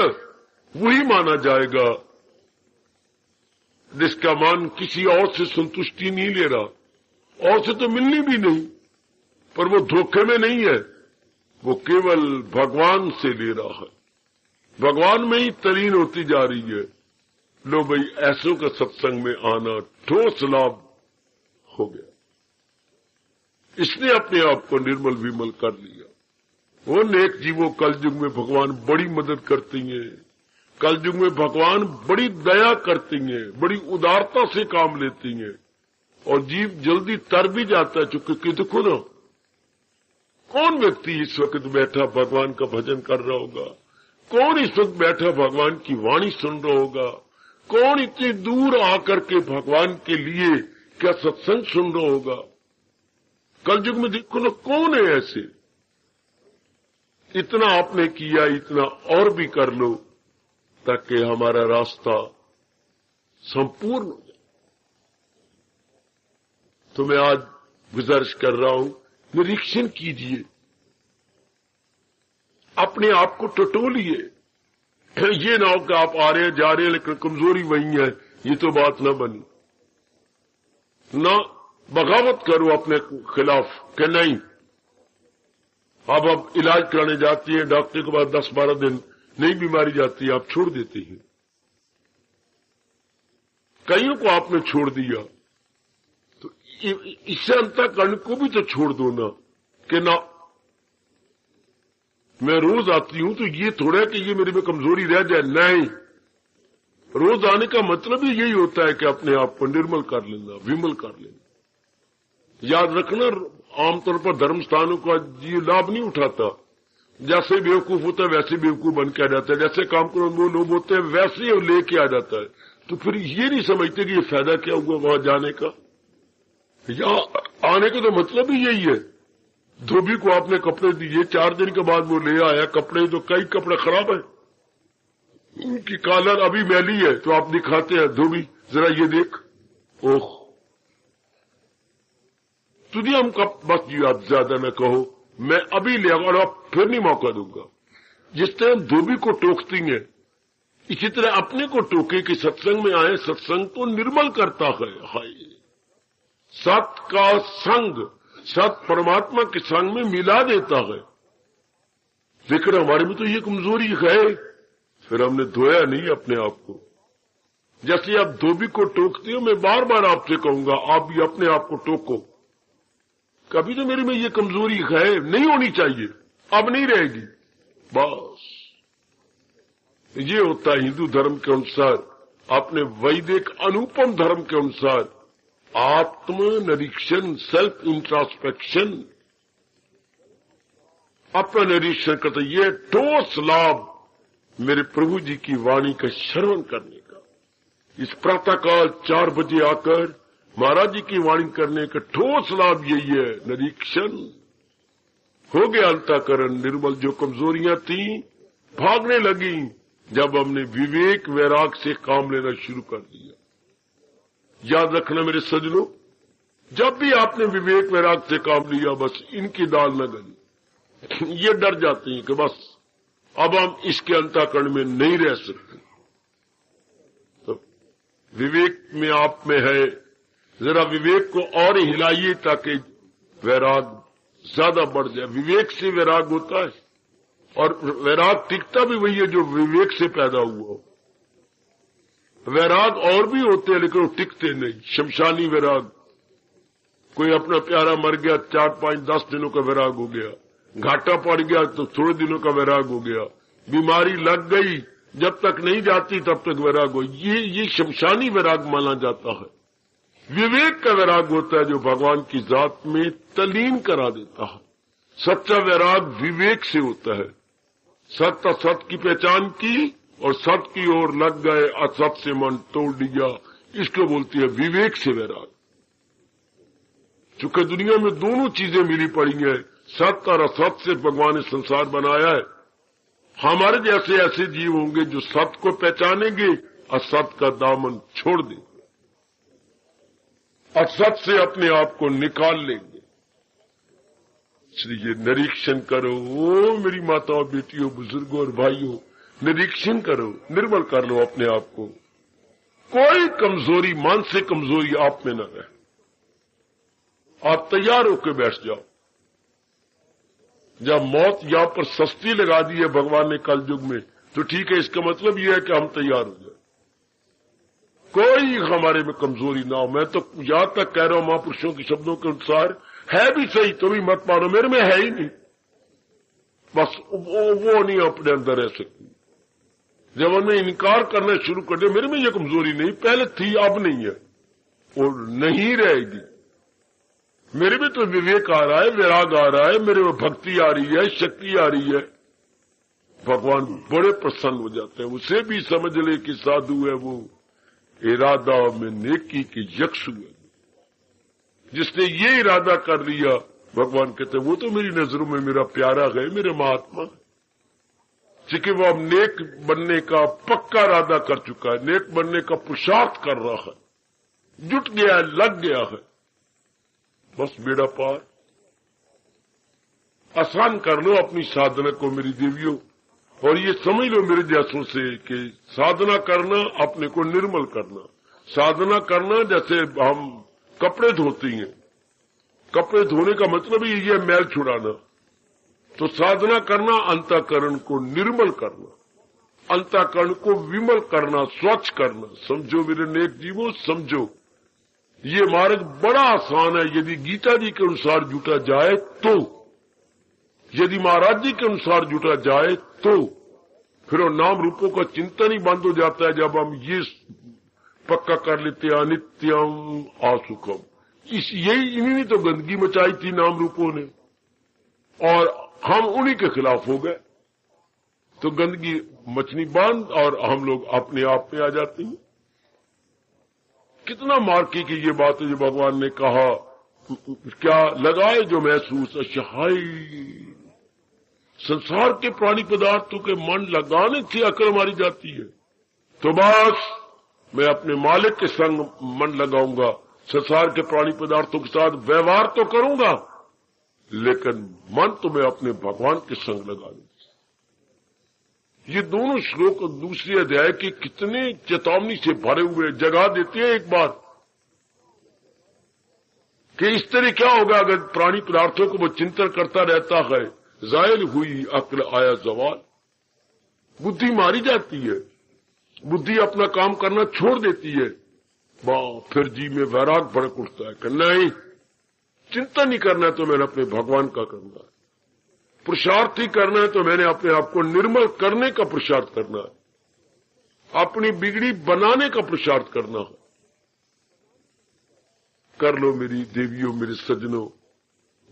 वही माना जाएगा जिसका मान किसी और से संतुष्टि नहीं ले रहा, और से तो मिलनी भी नहीं, पर वो धोखे में नहीं है, वो केवल भगवान से ले रहा है, भगवान में ही तलीन होती जा रही है। लो भाई, ऐसों का सत्संग में आना ठोस लाभ हो गया, इसने अपने आप को निर्मल विमल कर लिया। वो नेक जीवों कलयुग में भगवान बड़ी मदद करती हैं, कलयुग में भगवान बड़ी दया करती हैं, बड़ी उदारता से काम लेती हैं, और जीव जल्दी तर भी जाता है। चूंकि देखो ना, कौन व्यक्ति इस वक्त बैठा भगवान का भजन कर रहा होगा, कौन इस वक्त बैठा भगवान की वाणी सुन रहा होगा, कौन इतनी दूर आकर के भगवान के लिए क्या सत्संग सुन रहा होगा। कलयुग में देखो ना, कौन है ऐसे। इतना आपने किया, इतना और भी कर लो ताकि हमारा रास्ता संपूर्ण हो जाए। तो मैं आज गुजारिश कर रहा हूं, निरीक्षण कीजिए, अपने आप को टटोलिए। ये ना हो कि आप आ रहे जा रहे लेकिन कमजोरी वही है, ये तो बात ना बनी। ना बगावत करो अपने खिलाफ कि नहीं, अब इलाज कराने जाती है, डॉक्टर के बाद 10-12 दिन नहीं बीमारी जाती है, आप छोड़ देते हैं। कईयों को आपने छोड़ दिया, तो इससे अंतःकरण को भी तो छोड़ दो ना, कि ना मैं रोज आती हूं तो ये थोड़ा है कि ये मेरे में कमजोरी रह जाए। नहीं, रोज आने का मतलब ही यही होता है कि अपने आप को निर्मल कर लेना, विमल कर लेना। याद रखना, आमतौर पर धर्म स्थानों का ये लाभ नहीं उठाता। जैसे बेवकूफ होता है वैसे बेवकूफ बन के आ जाता है, जैसे काम करो वो लोग होते हैं वैसे ही लेके आ जाता है। तो फिर ये नहीं समझते कि ये फायदा क्या हुआ वहां जाने का, या आने का तो मतलब ही यही है। धोबी को आपने कपड़े दिए, 4 दिन के बाद वो ले आया कपड़े, तो कई कपड़े खराब है, उनकी कॉलर अभी मैली है, तो आप दिखाते हैं धोबी जरा ये देख, ओह तुझे हम कब, बस जी आप ज्यादा न कहो, मैं अभी ले आऊंगा और आप फिर नहीं मौका दूंगा। जिस तरह धोबी को टोकती है, इसी तरह अपने को टोके कि सत्संग में आए, सत्संग को निर्मल करता है। हाय, सत का संग सत परमात्मा के संग में मिला देता है। लेकिन हमारे में तो ये कमजोरी है, फिर हमने धोया नहीं अपने आप को। जैसे आप धोबी को टोकते हो, मैं बार बार आपसे कहूंगा आप भी अपने आप को टोको। कभी तो मेरे में ये कमजोरी है, नहीं होनी चाहिए, अब नहीं रहेगी। बस ये होता है हिंदू धर्म के अनुसार, अपने वैदिक अनुपम धर्म के अनुसार आत्म निरीक्षण, सेल्फ इंट्रोस्पेक्शन, अपना निरीक्षण करते। ये ठोस लाभ मेरे प्रभु जी की वाणी का श्रवण करने का, इस प्रातःकाल 4 बजे आकर महाराज जी की वाणी करने का ठोस लाभ यही है। निरीक्षण हो गया, अंतःकरण निर्मल। जो कमजोरियां थी भागने लगी जब हमने विवेक वैराग से काम लेना शुरू कर दिया। याद रखना मेरे सज्जनों, जब भी आपने विवेक वैराग से काम लिया, बस इनकी दाल न गली। ये डर जाते हैं कि बस अब हम इसके अंतःकरण में नहीं रह सकते। तो विवेक में आप में है, जरा विवेक को और हिलाइए ताकि वैराग ज्यादा बढ़ जाए। विवेक से वैराग होता है, और वैराग टिकता भी वही है जो विवेक से पैदा हुआ। वैराग और भी होते हैं लेकिन वो टिकते नहीं। शमशानी वैराग, कोई अपना प्यारा मर गया, 4, 5, 10 दिनों का वैराग हो गया, घाटा पड़ गया तो थोड़े दिनों का वैराग हो गया, बीमारी लग गई जब तक नहीं जाती तब तक वैराग हो, ये शमशानी वैराग माना जाता है। विवेक का वैराग होता है जो भगवान की जात में तलीन करा देता है। सच्चा वैराग विवेक से होता है। सत्य असत की पहचान की और सत्य की ओर लग गए, असत से मन तोड़ दिया, इसको बोलती है विवेक से वैराग। चूंकि दुनिया में दोनों चीजें मिली पड़ी हैं, सत्य और असत से भगवान ने संसार बनाया है। हमारे जैसे ऐसे जीव होंगे जो सत्य को पहचानेंगे, असत का दामन छोड़ देंगे, असत से अपने आप को निकाल लेंगे। इसलिए निरीक्षण करो, ओ मेरी माताओं, बेटियों, बुजुर्गों और भाइयों, निरीक्षण करो, निर्मल कर लो अपने आप को। कोई कमजोरी, मानसिक कमजोरी आप में न रहे। आप तैयार होकर बैठ जाओ। जब मौत यहाँ पर सस्ती लगा दी है भगवान ने कल युग में, तो ठीक है, इसका मतलब यह है कि हम तैयार हो जाए, कोई हमारे में कमजोरी ना हो। मैं तो यहां तक कह रहा हूं, महापुरुषों के शब्दों के अनुसार, है भी सही तो भी मत मानो, मेरे में है ही नहीं, बस वो नहीं अपने अंदर रह सकती। जब हमने इनकार करना शुरू कर दिया, मेरे में ये कमजोरी नहीं, पहले थी अब नहीं है और नहीं रहेगी। मेरे में तो विवेक आ रहा है, वैराग आ रहा है, मेरे में भक्ति आ रही है, शक्ति आ रही है। भगवान बड़े प्रसन्न हो जाते हैं। उसे भी समझ ले कि साधु है वो, इरादा में नेकी की यक्षु है। जिसने ये इरादा कर लिया, भगवान कहते हैं वो तो मेरी नजरों में मेरा प्यारा है, मेरे महात्मा। क्योंकि वो अब नेक बनने का पक्का इरादा कर चुका है, नेक बनने का पुरुषार्थ कर रहा है, जुट गया है, लग गया है, बस बेड़ा पार। आसान कर लो अपनी साधना को मेरी देवियों, और ये समझ लो मेरे जैसों से कि साधना करना अपने को निर्मल करना। साधना करना जैसे हम कपड़े धोते हैं, कपड़े धोने का मतलब ही ये मैल छुड़ाना। तो साधना करना अंतःकरण को निर्मल करना, अंतःकरण को विमल करना, स्वच्छ करना। समझो मेरे नेक जीवों, समझो ये मार्ग बड़ा आसान है यदि गीता जी के अनुसार जुटा जाए तो, यदि महाराज जी के अनुसार जुटा जाए तो। फिर वो नाम रूपों का चिंतन ही बंद हो जाता है जब हम ये पक्का कर लेते हैं अनित्यम असुखम। इन्हीं ने तो गंदगी मचाई थी नाम रूपों ने, और हम उन्हीं के खिलाफ हो गए। तो गंदगी मचनी बंद और हम लोग अपने आप में आ जाते हैं। कितना मार्की की ये बात है जो भगवान ने कहा, क्या लगाए जो महसूस अशहाई। संसार के प्राणी पदार्थों के मन लगाने से अकल मारी जाती है। तो बस मैं अपने मालिक के संग मन लगाऊंगा, संसार के प्राणी पदार्थों के साथ व्यवहार तो करूंगा, लेकिन मन तो मैं अपने भगवान के संग लगा दूंगा। ये दोनों श्लोक दूसरे अध्याय के कितने चेतावनी से भरे हुए जगा देते हैं एक बार कि इस तरह क्या होगा अगर प्राणी पदार्थों को वो चिंतन करता रहता है। जायल हुई अक्ल आया जवाल, बुद्धि मारी जाती है, बुद्धि अपना काम करना छोड़ देती है। फिर जी में वैराग भड़क उठता है कि नहीं, चिंता नहीं करना है तो मैंने अपने भगवान का करना है, पुरुषार्थ ही करना है तो मैंने अपने आप को निर्मल करने का पुरुषार्थ करना है, अपनी बिगड़ी बनाने का पुरुषार्थ करना है। कर लो मेरी देवियों, मेरे सज्जनों,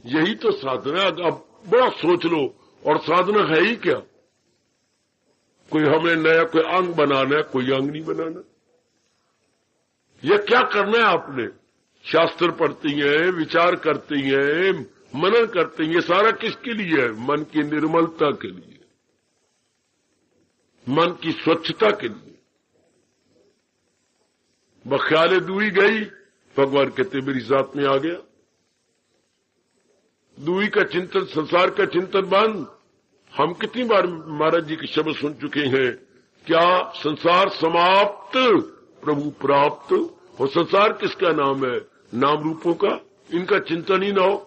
यही तो साधना है। अब बड़ा सोच लो, और साधना है ही क्या? कोई हमें नया कोई अंग बनाना है, कोई अंग नहीं बनाना। यह क्या करना है आपने? शास्त्र पढ़ती हैं, विचार करती हैं, मनन करते हैं, ये सारा किसके लिए है? मन की निर्मलता के लिए, मन की स्वच्छता के लिए। बख्याले दूई गई, भगवान कहते मेरी जात में आ गया। दूई का चिंतन, संसार का चिंतन बंद। हम कितनी बार महाराज जी के शब्द सुन चुके हैं, क्या संसार समाप्त प्रभु प्राप्त। और संसार किसका नाम है? नाम रूपों का। इनका चिंतन ही ना हो,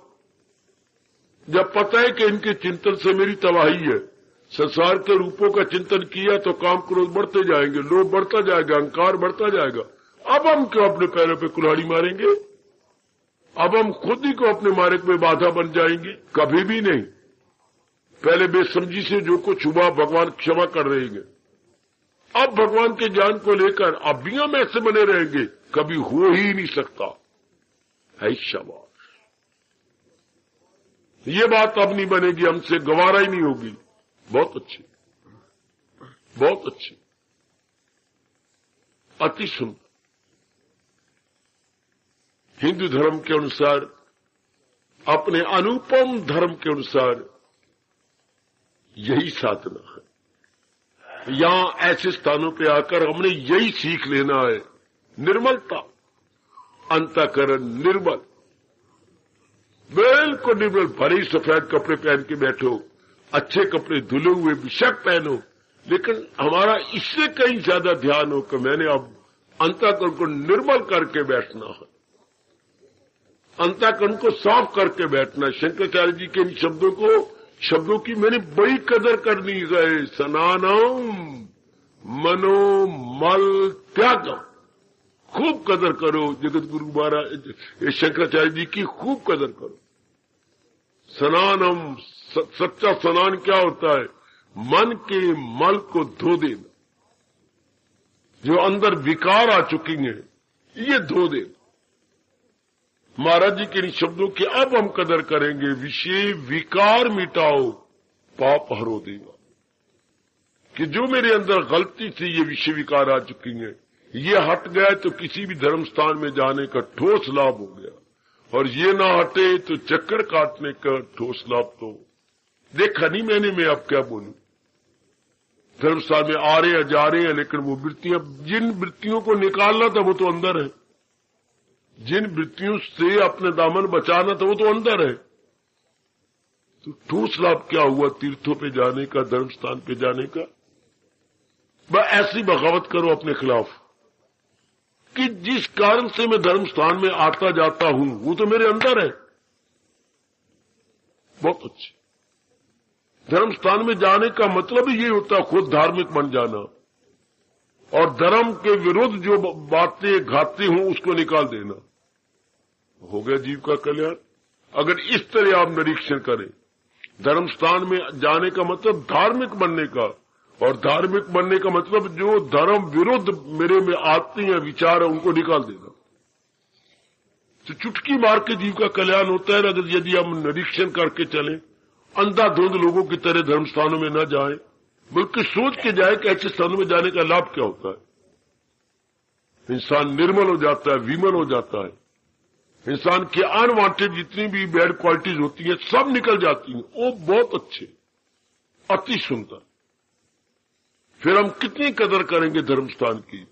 जब पता है कि इनके चिंतन से मेरी तबाही है। संसार के रूपों का चिंतन किया तो काम क्रोध बढ़ते जाएंगे, लोभ बढ़ता जाएगा, अहंकार बढ़ता जाएगा। अब हम क्यों अपने पैरों पे कुल्हाड़ी मारेंगे? अब हम खुद ही को अपने मार्ग में बाधा बन जाएंगे? कभी भी नहीं। पहले बेसमझी से जो कुछ हुआ भगवान क्षमा कर रहेंगे। अब भगवान के ज्ञान को लेकर अब भी हम ऐसे बने रहेंगे, कभी हो ही नहीं सकता है। शाबाश, ये बात अब नहीं बनेगी, हमसे गवारा ही नहीं होगी। बहुत अच्छी, बहुत अच्छी, अति सुंदर। हिंदू धर्म के अनुसार, अपने अनुपम धर्म के अनुसार यही साधना है। यहां ऐसे स्थानों पे आकर हमने यही सीख लेना है, निर्मलता, अंतःकरण निर्मल, बिल्कुल निर्मल। भले ही सफेद कपड़े पहन के बैठो, अच्छे कपड़े धुले हुए बेशक पहनो, लेकिन हमारा इससे कहीं ज्यादा ध्यान हो कि मैंने अब अंतःकरण को निर्मल करके बैठना है, अंतःकरण को साफ करके बैठना। शंकराचार्य जी के इन शब्दों की मैंने बड़ी कदर करनी है। सनानम मनो मल त्यागम, खूब कदर करो। जगत गुरु महाराज शंकराचार्य जी की खूब कदर करो। स्नानम, सच्चा स्नान क्या होता है? मन के मल को धो देना, जो अंदर विकार आ चुकी हैं ये धो देना। महाराज जी के इन शब्दों की अब हम कदर करेंगे। विषय विकार मिटाओ, पाप हरो देगा। कि जो मेरे अंदर गलती से ये विषय विकार आ चुकी हैं, ये हट गया तो किसी भी धर्म स्थान में जाने का ठोस लाभ हो गया, और ये ना हटे तो चक्कर काटने का ठोस लाभ तो देखा नहीं मैंने। मैं अब क्या बोलूं? धर्म स्थान में आ रहे हैं, जा रहे हैं, लेकिन वो वृत्तियां, जिन वृत्तियों को निकालना था वो तो अंदर है, जिन वृत्तियों से अपने दामन बचाना था वो तो अंदर है। तो ठोस लाभ क्या हुआ तीर्थों पे जाने का, धर्म स्थान पे जाने का? बस ऐसी बगावत करो अपने खिलाफ कि जिस कारण से मैं धर्म स्थान में आता जाता हूं वो तो मेरे अंदर है। बहुत अच्छी। धर्म स्थान में जाने का मतलब ही ये होता है खुद धार्मिक बन जाना, और धर्म के विरुद्ध जो बातें घाती हों उसको निकाल देना। हो गया जीव का कल्याण। अगर इस तरह आप निरीक्षण करें, धर्म स्थान में जाने का मतलब धार्मिक बनने का, और धार्मिक बनने का मतलब जो धर्म विरुद्ध मेरे में आते हैं विचार है उनको निकाल देना। तो चुटकी मार के जीव का कल्याण होता है। अगर यदि हम निरीक्षण करके चलें, अंधाधुंध लोगों की तरह धर्म स्थानों में न जाएं, बल्कि सोच के जाए कि ऐसे स्थानों में जाने का लाभ क्या होता है। इंसान निर्मल हो जाता है, विमल हो जाता है। इंसान की अनवांटेड जितनी भी बैड क्वालिटीज होती हैं सब निकल जाती हैं। वो बहुत अच्छे, अति सुंदर। फिर हम कितनी कदर करेंगे धर्म स्थान की,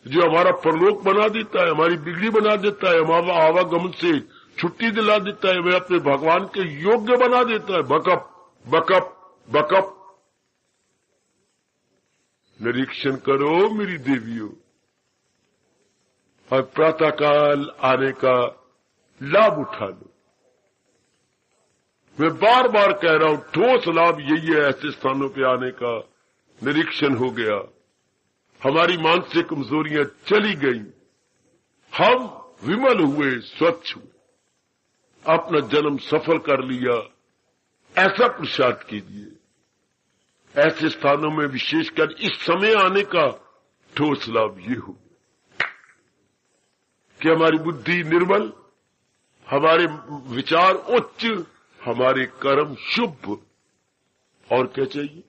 जो हमारा परलोक बना देता है, हमारी बिगड़ी बना देता है, हमारा आवागमन से छुट्टी दिला देता है, वह अपने भगवान के योग्य बना देता है। Backup backup backup. निरीक्षण करो मेरी देवियों, और प्रातःकाल आने का लाभ उठा लो। मैं बार बार कह रहा हूं, ठोस लाभ यही है ऐसे स्थानों पे आने का। निरीक्षण हो गया, हमारी मानसिक कमजोरियां चली गई, हम विमल हुए, स्वच्छ हुए, अपना जन्म सफल कर लिया। ऐसा प्रसाद कीजिए। ऐसे स्थानों में विशेषकर इस समय आने का ठोस लाभ ये हो कि हमारी बुद्धि निर्मल, हमारे विचार उच्च, हमारे कर्म शुभ, और क्या चाहिए?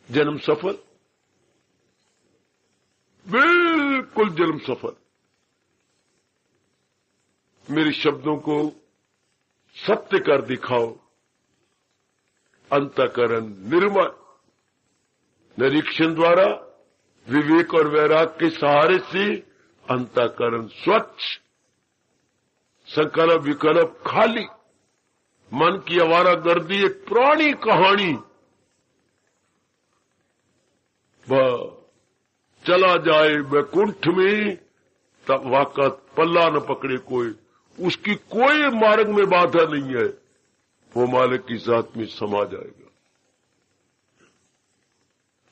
जन्म सफल, बिल्कुल जन्म सफल। मेरे शब्दों को सत्य कर दिखाओ। अंतःकरण निर्मल, निरीक्षण द्वारा विवेक और वैराग के सहारे से अंतःकरण स्वच्छ, संकल्प विकल्प खाली, मन की आवारागर्दी एक पुरानी कहानी, वह चला जाए वैकुंठ में, तब वाकत पल्ला न पकड़े कोई, उसकी कोई मार्ग में बाधा नहीं है, वो मालिक की जात में समा जाएगा।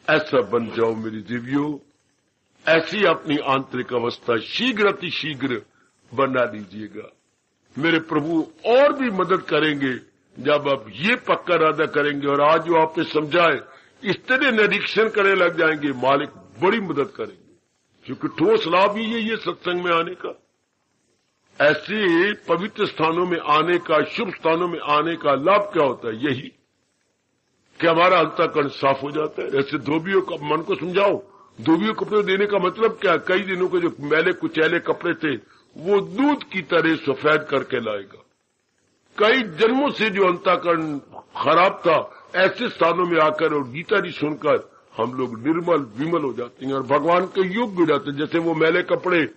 ऐसा बन जाओ मेरी देवियों। ऐसी अपनी आंतरिक अवस्था शीघ्र अतिशीघ्र बना लीजिएगा। मेरे प्रभु और भी मदद करेंगे जब आप ये पक्का इरादा करेंगे और आज जो आपने समझाए इस तरह निरीक्षण करने लग जाएंगे, मालिक बड़ी मदद करेंगे। क्योंकि ठोस लाभ ही ये सत्संग में आने का, ऐसे पवित्र स्थानों में आने का, शुभ स्थानों में आने का लाभ क्या होता है? यही कि हमारा अंतःकरण साफ हो जाता है। ऐसे धोबियों का मन को समझाओ, धोबियों कपड़े देने का मतलब क्या? कई दिनों के जो मैले कुचैले कपड़े थे वो दूध की तरह सफेद करके लाएगा। कई जन्मों से जो अंतःकरण खराब था, ऐसे स्थानों में आकर और गीता जी सुनकर हम लोग निर्मल विमल हो जाते हैं और भगवान के योग्य हो जाते हैं। जैसे वो मैले कपड़े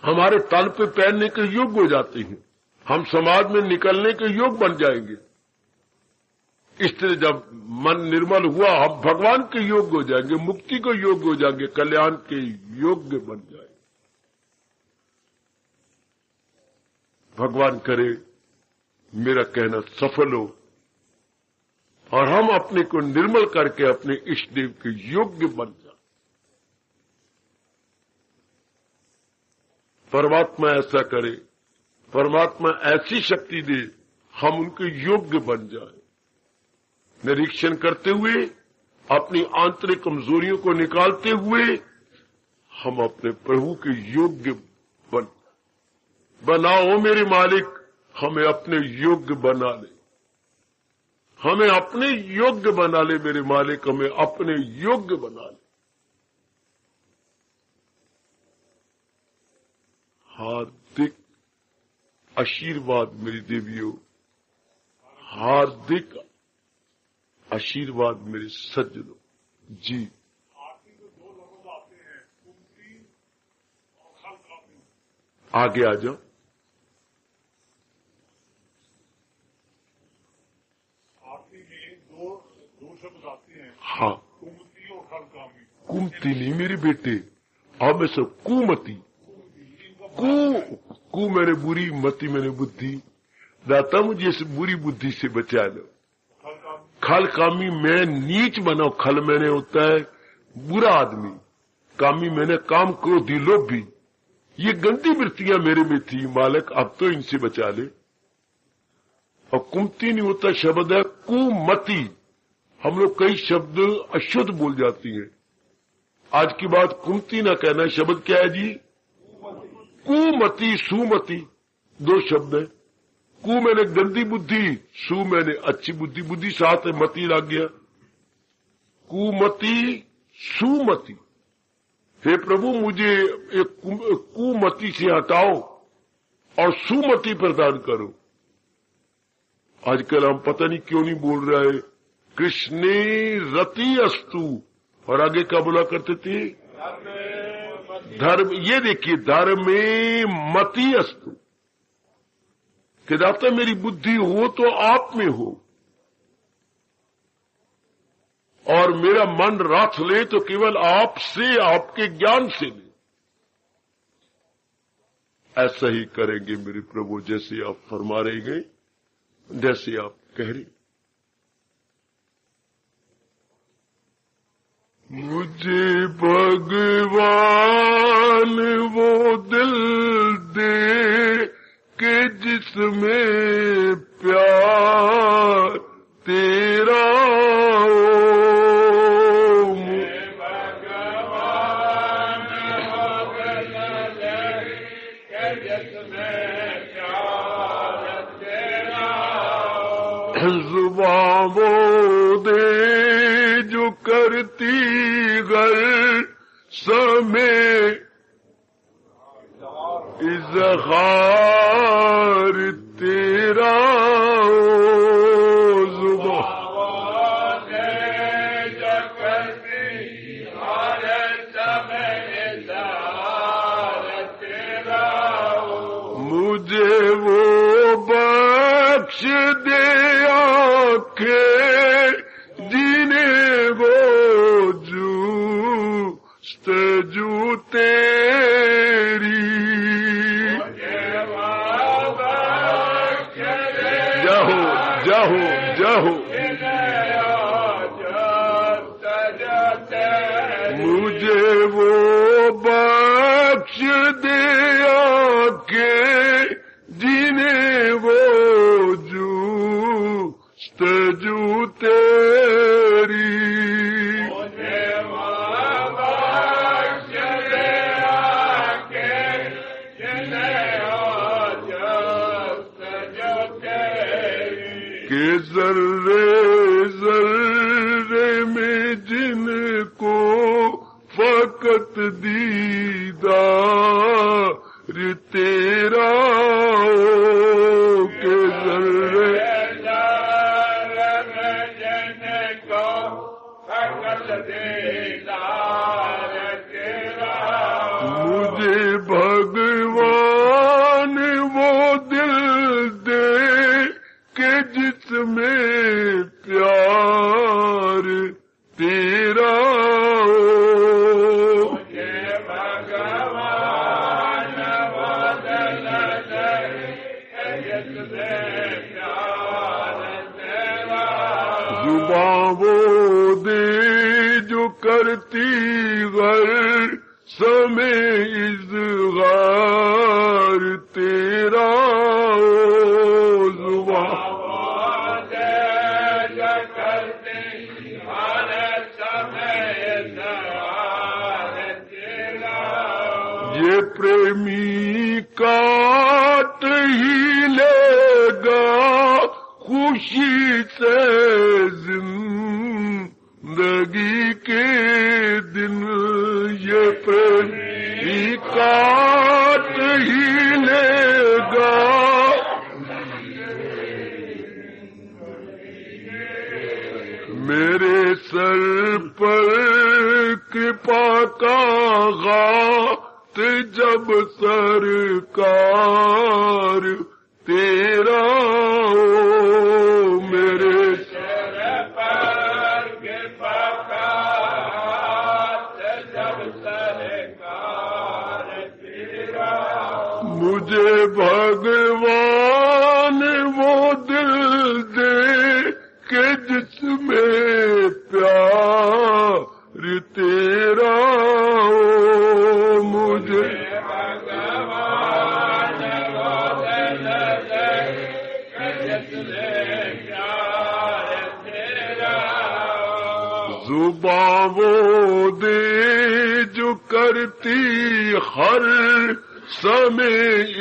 हमारे तन पे पहनने के योग्य हो जाते हैं, हम समाज में निकलने के योग्य बन जाएंगे। इस तरह जब मन निर्मल हुआ, हम भगवान के योग्य हो जाएंगे, मुक्ति को योग्य हो जाएंगे, कल्याण के योग्य बन जाएंगे। भगवान करे मेरा कहना सफल हो और हम अपने को निर्मल करके अपने इष्ट देव के योग्य बन जाए। परमात्मा ऐसा करे, परमात्मा ऐसी शक्ति दे हम उनके योग्य बन जाए। निरीक्षण करते हुए, अपनी आंतरिक कमजोरियों को निकालते हुए हम अपने प्रभु के योग्य बनाओ। मेरे मालिक हमें अपने योग्य बना ले, हमें अपने योग्य बना ले। मेरे मालिक हमें अपने योग्य बना ले। हार्दिक आशीर्वाद मेरी देवियों, हार्दिक आशीर्वाद मेरे सज्जनों जी। आगे आ जाओ। दो शब्द आते हैं। हाँ, कुमती और खलकामी। कुमती नहीं मेरे बेटे, अब मैं सब कुमती। कु मैंने बुरी, मती मैंने बुद्धि। दाता मुझे इस बुरी बुद्धि से बचा लो। खल कामी मैं नीच बना। खल मैंने होता है बुरा आदमी, कामी मैंने काम क्रोधी लोभी। ये गंदी वृत्तियां मेरे में थी मालिक, अब तो इनसे बचा ले। और कुमती नहीं होता शब्द है कुमती। हम लोग कई शब्द अशुद्ध बोल जाती हैं। आज की बात कुमती ना कहना, शब्द क्या है जी? कुमती, सुमती, दो शब्द है। कु मैंने गंदी बुद्धि, सु मैंने अच्छी बुद्धि। बुद्धि साथ है, मती लग गया। कुमती सुमती। हे प्रभु मुझे एक कुमती से हटाओ और सुमति प्रदान करो। आजकल हम पता नहीं क्यों नहीं बोल रहे कृष्णे रति अस्तु, और आगे क्या बोला करते थे? धर्म। ये देखिए, धर्मे मति अस्तु, कि दाता मेरी बुद्धि हो तो आप में हो, और मेरा मन राथ ले तो केवल आपसे, आपके ज्ञान से ले। ऐसा ही करेंगे मेरे प्रभु, जैसे आप फरमा रहे गए, जैसे आप कह रहे। मुझे भगवान वो दिल दे कि जिसमें प्यार तेरा हो। भगवान वो दिल दे कि जिसमें प्यार तेरा हो। जुबान वो दे जो करती गर समय इज़हार तेरा हो। जुबान जो करती हर समय इज़हार तेरा हो। मुझे वो बख्श दे आंखें जिन्हें वो जू तेरी। जाहो जाहो जाहो। मुझे वो बख्श दे आके जिन्हें वो जू तेरी के जर्रे जर्रे में जिनको फकत दीदार तेरा के जर्रे जिनको फकत दीदार तेरा मुझे भगवान वो दिल दे के जिसमें प्यार तेरा मुझे भगवान वो दिल दे के जिसमें प्यार तेरा जुबां वो दे जो करती गर समय इज़हार तेरा ये प्रेमी काट ही लेगा खुशी से जिंदगी के दिन ये प्रेमी काट ही लेगा मेरे सर पर कृपा का हाथ जब सरकार तेरा मेरे सर पर कृपा का हाथ जब सरकार तेरा मुझे भगवान वो दिल दे के जिसमें प्यार तेरा मुझे भगवान वो दिल दे के जिसमें प्यार तेरा जुबां वो दे जो करती हर समय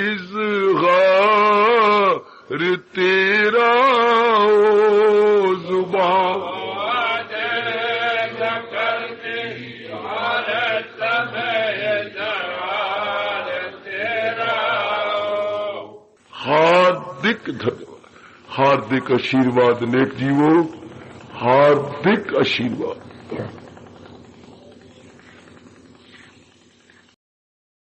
इज़हार तेरा जुबां करती हर समय इज़हार तेरा हार्दिक धन्यवाद, हार्दिक आशीर्वाद नेक जीवो, हार्दिक आशीर्वाद।